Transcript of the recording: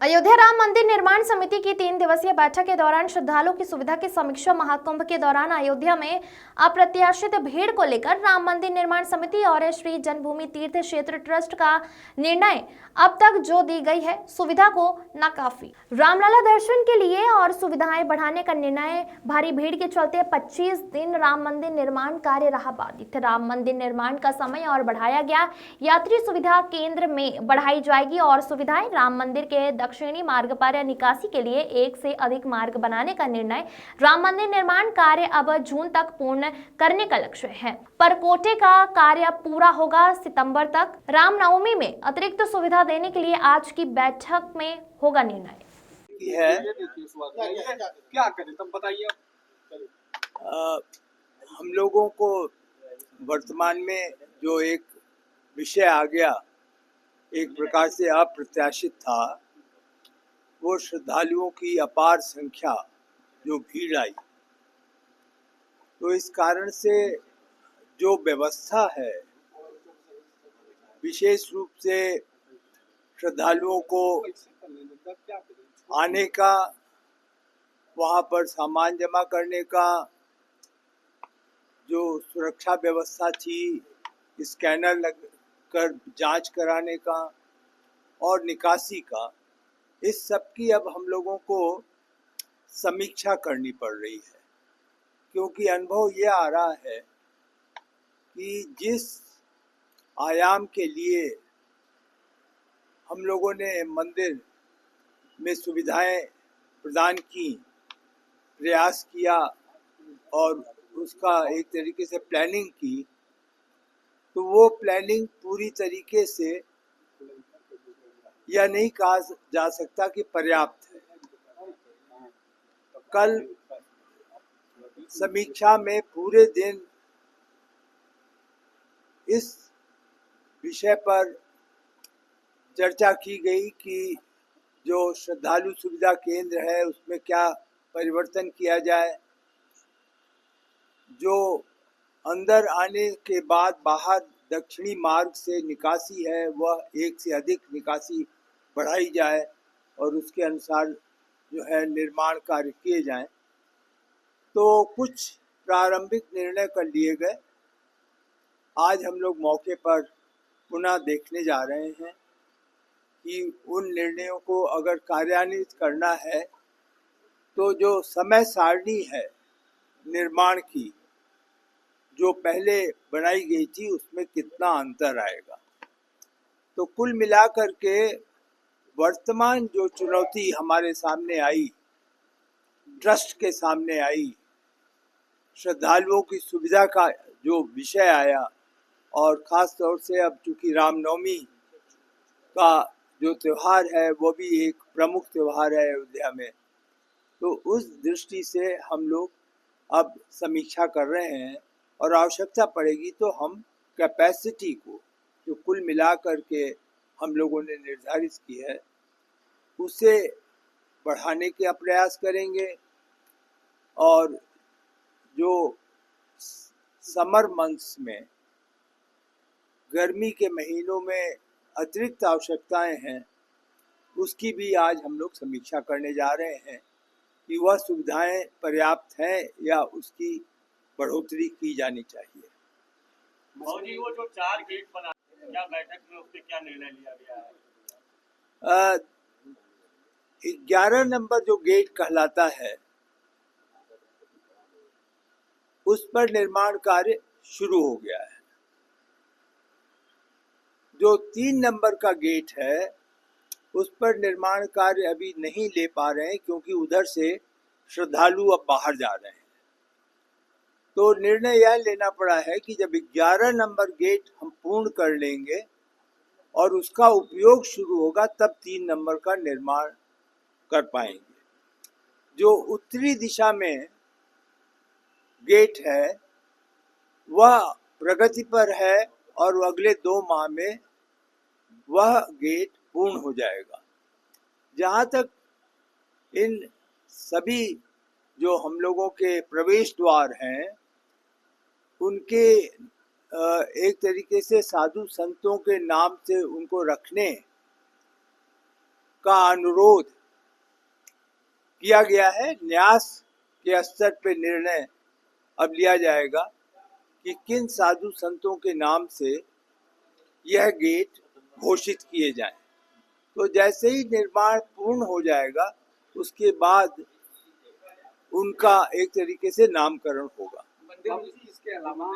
अयोध्या राम मंदिर निर्माण समिति की 3 दिवसीय बैठक के दौरान श्रद्धालुओं की सुविधा की समीक्षा। महाकुंभ के दौरान अयोध्या में अप्रत्याशित भीड़ को लेकर राम मंदिर निर्माण समिति और श्री जन्मभूमि तीर्थ क्षेत्र ट्रस्ट का निर्णय अब तक जो दी गई है सुविधा को नाकाफी। रामलला दर्शन के लिए और सुविधाएं बढ़ाने का निर्णय। भारी भीड़ के चलते 25 दिन राम मंदिर निर्माण कार्य रहा बाधित। राम मंदिर निर्माण का समय और बढ़ाया गया। यात्री सुविधा केंद्र में बढ़ाई जाएगी और सुविधाएं। राम मंदिर के दक्षिणी मार्ग पर निकासी के लिए एक से अधिक मार्ग बनाने का निर्णय। राम मंदिर निर्माण कार्य अब जून तक पूर्ण करने का लक्ष्य है। परकोटे का कार्य पूरा होगा सितंबर तक। रामनवमी में अतिरिक्त सुविधा देने के लिए आज की बैठक में होगा निर्णय। क्या करें तुम बताइए। हम लोगों को वर्तमान में जो एक विषय आ गया, एक प्रकार से अप्रत्याशित था, वो श्रद्धालुओं की अपार संख्या जो भीड़ आई। तो इस कारण से जो व्यवस्था है, विशेष रूप से श्रद्धालुओं को आने का, वहाँ पर सामान जमा करने का, जो सुरक्षा व्यवस्था थी, स्कैनर लग कर जांच कराने का और निकासी का, इस सब की अब हम लोगों को समीक्षा करनी पड़ रही है। क्योंकि अनुभव ये आ रहा है कि जिस आयाम के लिए हम लोगों ने मंदिर में सुविधाएं प्रदान की, प्रयास किया और उसका एक तरीके से प्लानिंग की, तो वो प्लानिंग पूरी तरीके से यह नहीं कहा जा सकता कि पर्याप्त है। कल समीक्षा में पूरे दिन इस विषय पर चर्चा की गई कि जो श्रद्धालु सुविधा केंद्र है उसमें क्या परिवर्तन किया जाए, जो अंदर आने के बाद बाहर दक्षिणी मार्ग से निकासी है वह एक से अधिक निकासी बढ़ाई जाए और उसके अनुसार जो है निर्माण कार्य किए जाएं। तो कुछ प्रारंभिक निर्णय कर लिए गए। आज हम लोग मौके पर पुनः देखने जा रहे हैं कि उन निर्णयों को अगर कार्यान्वित करना है तो जो समय सारणी है निर्माण की, जो पहले बनाई गई थी, उसमें कितना अंतर आएगा। तो कुल मिलाकर के वर्तमान जो चुनौती हमारे सामने आई, ट्रस्ट के सामने आई, श्रद्धालुओं की सुविधा का जो विषय आया, और ख़ास तौर से अब चूँकि रामनवमी का जो त्यौहार है वो भी एक प्रमुख त्यौहार है अयोध्या में, तो उस दृष्टि से हम लोग अब समीक्षा कर रहे हैं और आवश्यकता पड़ेगी तो हम कैपेसिटी को जो कुल मिलाकर के हम लोगों ने निर्धारित की है उसे बढ़ाने का प्रयास करेंगे। और जो समर मंथ्स में, गर्मी के महीनों में अतिरिक्त आवश्यकताएं हैं, उसकी भी आज हम लोग समीक्षा करने जा रहे हैं कि वह सुविधाएं पर्याप्त हैं या उसकी बढ़ोतरी की जानी चाहिए। मौजी वो जो 4 गेट बना, क्या बैठक में उस पे क्या निर्णय लिया गया है? 11 नंबर जो गेट कहलाता है उस पर निर्माण कार्य शुरू हो गया है। जो 3 नंबर का गेट है उस पर निर्माण कार्य अभी नहीं ले पा रहे हैं क्योंकि उधर से श्रद्धालु अब बाहर जा रहे हैं। तो निर्णय यह लेना पड़ा है कि जब 11 नंबर गेट हम पूर्ण कर लेंगे और उसका उपयोग शुरू होगा तब 3 नंबर का निर्माण कर पाएंगे। जो उत्तरी दिशा में गेट है वह प्रगति पर है और अगले 2 माह में वह गेट पूर्ण हो जाएगा। जहाँ तक इन सभी जो हम लोगों के प्रवेश द्वार हैं उनके एक तरीके से साधु संतों के नाम से उनको रखने का अनुरोध किया गया है। न्यास के स्तर पे निर्णय अब लिया जाएगा कि किन साधु संतों के नाम से यह गेट घोषित किए जाएं। तो जैसे ही निर्माण पूर्ण हो जाएगा उसके बाद उनका एक तरीके से नामकरण होगा। मंदिर में इसके अलावा